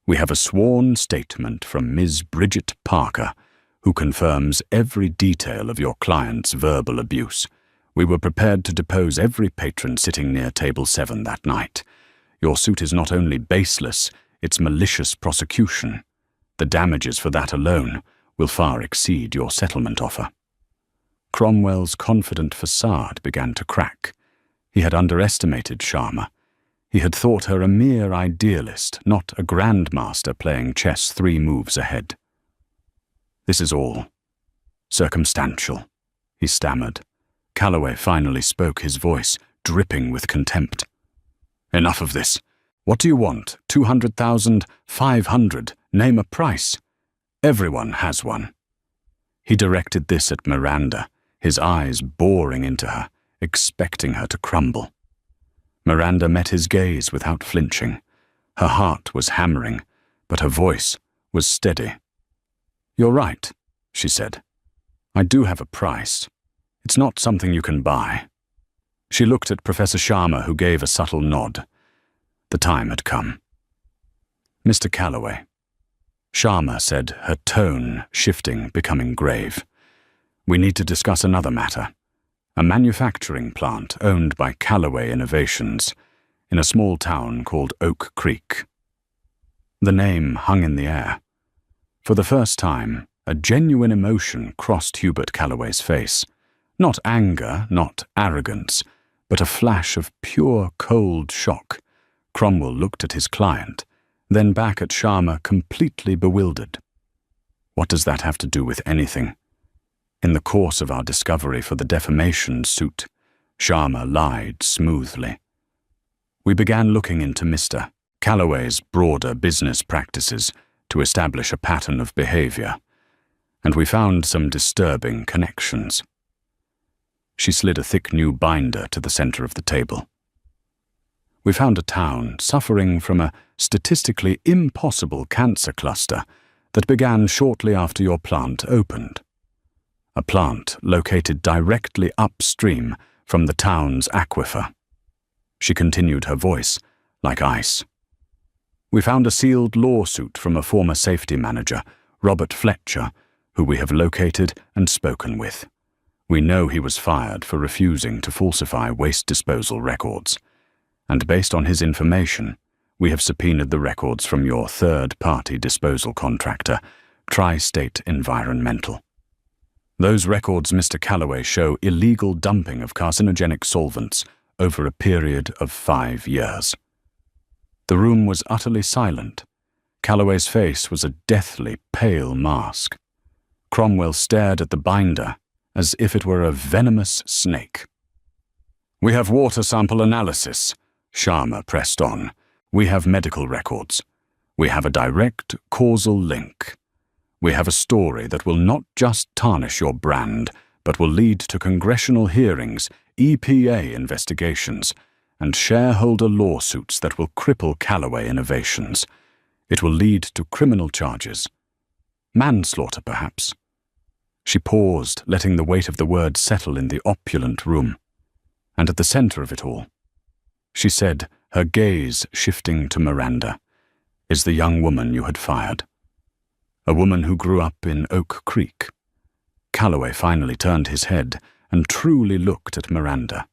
"We have a sworn statement from Ms. Bridget Parker, who confirms every detail of your client's verbal abuse. We were prepared to depose every patron sitting near table 7 that night. Your suit is not only baseless, it's malicious prosecution. The damages for that alone will far exceed your settlement offer." Cromwell's confident facade began to crack. He had underestimated Sharma. He had thought her a mere idealist, not a grandmaster playing chess 3 moves ahead. "This is all circumstantial," he stammered. Calloway finally spoke, his voice dripping with contempt. "Enough of this. What do you want? 200,000? 500? Name a price. Everyone has one." He directed this at Miranda, his eyes boring into her, expecting her to crumble. Miranda met his gaze without flinching. Her heart was hammering, but her voice was steady. "You're right," she said. "I do have a price. It's not something you can buy." She looked at Professor Sharma, who gave a subtle nod. The time had come. "Mr. Calloway," Sharma said, her tone shifting, becoming grave, "we need to discuss another matter. A manufacturing plant owned by Calloway Innovations in a small town called Oak Creek." The name hung in the air. For the first time, a genuine emotion crossed Hubert Calloway's face. Not anger, not arrogance, but a flash of pure, cold shock. Cromwell looked at his client, then back at Sharma, completely bewildered. What does that have to do with anything? In the course of our discovery for the defamation suit, Sharma lied smoothly. We began looking into Mr. Calloway's broader business practices to establish a pattern of behavior, and we found some disturbing connections. She slid a thick new binder to the center of the table. We found a town suffering from a statistically impossible cancer cluster that began shortly after your plant opened. A plant located directly upstream from the town's aquifer. She continued, her voice like ice. We found a sealed lawsuit from a former safety manager, Robert Fletcher, who we have located and spoken with. We know he was fired for refusing to falsify waste disposal records, and based on his information, We have subpoenaed the records from your third-party disposal contractor, Tri-State Environmental. Those records, Mr. Calloway, show illegal dumping of carcinogenic solvents over a period of 5 years. The room was utterly silent. Calloway's face was a deathly pale mask. Cromwell stared at the binder as if it were a venomous snake. "We have water sample analysis," Sharma pressed on. "We have medical records. We have a direct causal link. We have a story that will not just tarnish your brand, but will lead to congressional hearings, EPA investigations, and shareholder lawsuits that will cripple Calloway Innovations. It will lead to criminal charges. Manslaughter, perhaps." She paused, letting the weight of the words settle in the opulent room. And at the center of it all, she said, her gaze shifting to Miranda, "is the young woman you had fired. A woman who grew up in Oak Creek." Calloway finally turned his head and truly looked at Miranda.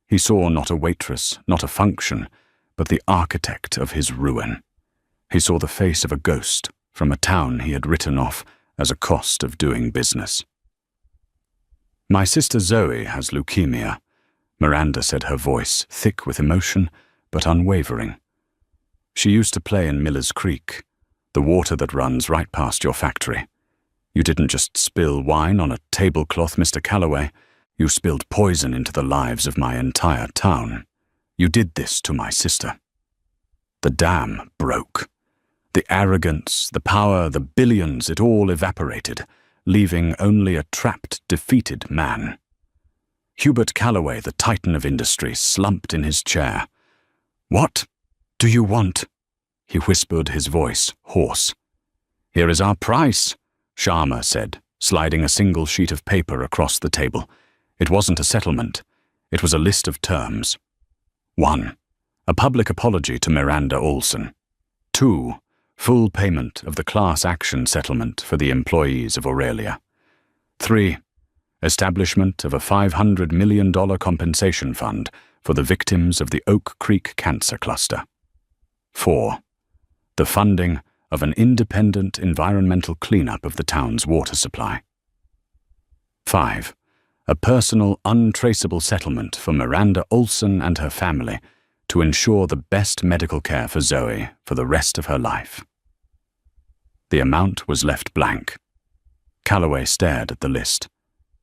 He saw not a waitress, not a function, but the architect of his ruin. He saw the face of a ghost from a town he had written off as a cost of doing business. "My sister Zoe has leukemia," Miranda said, her voice thick with emotion but unwavering. "She used to play in Miller's Creek, the water that runs right past your factory. You didn't just spill wine on a tablecloth, Mr. Calloway. You spilled poison into the lives of my entire town. You did this to my sister." The dam broke. The arrogance, the power, the billions, it all evaporated, leaving only a trapped, defeated man. Hubert Calloway, the titan of industry, slumped in his chair. "What do you want?" he whispered, his voice hoarse. "Here is our price," Sharma said, sliding a single sheet of paper across the table. It wasn't a settlement. It was a list of terms. 1. A public apology to Miranda Olson. 2. Full payment of the class action settlement for the employees of Aurelia. 3. Establishment of a $500 million compensation fund for the victims of the Oak Creek cancer cluster. 4. The funding of an independent environmental cleanup of the town's water supply. 5. A personal, untraceable settlement for Miranda Olson and her family to ensure the best medical care for Zoe for the rest of her life. The amount was left blank. Calloway stared at the list.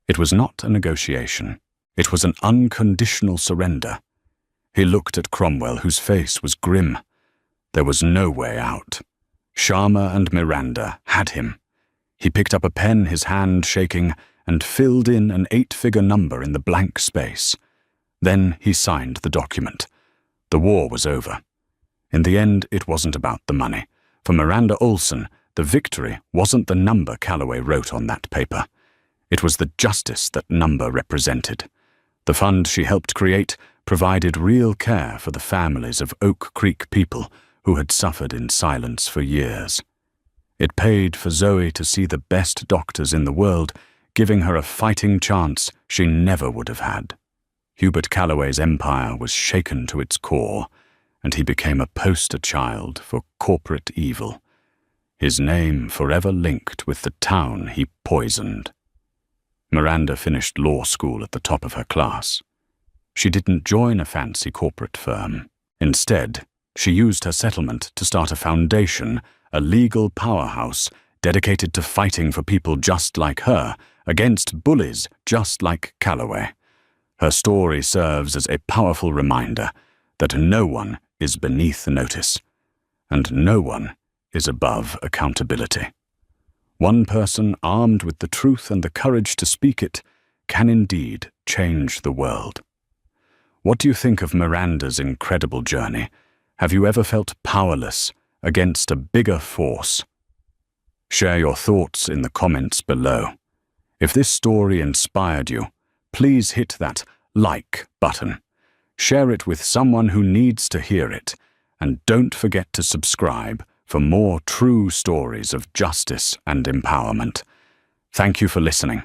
It was not a negotiation. It was an unconditional surrender. He looked at Cromwell, whose face was grim. There was no way out. Sharma and Miranda had him. He picked up a pen, his hand shaking, and filled in an 8-figure number in the blank space. Then he signed the document. The war was over. In the end, it wasn't about the money. For Miranda Olson, the victory wasn't the number Calloway wrote on that paper. It was the justice that number represented. The fund she helped create provided real care for the families of Oak Creek people who had suffered in silence for years. It paid for Zoe to see the best doctors in the world, giving her a fighting chance she never would have had. Hubert Calloway's empire was shaken to its core, and he became a poster child for corporate evil, his name forever linked with the town he poisoned. Miranda finished law school at the top of her class. She didn't join a fancy corporate firm. Instead, she used her settlement to start a foundation, a legal powerhouse dedicated to fighting for people just like her, against bullies just like Calloway. Her story serves as a powerful reminder that no one is beneath notice, and no one is above accountability. One person armed with the truth and the courage to speak it can indeed change the world. What do you think of Miranda's incredible journey? Have you ever felt powerless against a bigger force? Share your thoughts in the comments below. If this story inspired you, please hit that like button. Share it with someone who needs to hear it, and don't forget to subscribe for more true stories of justice and empowerment. Thank you for listening.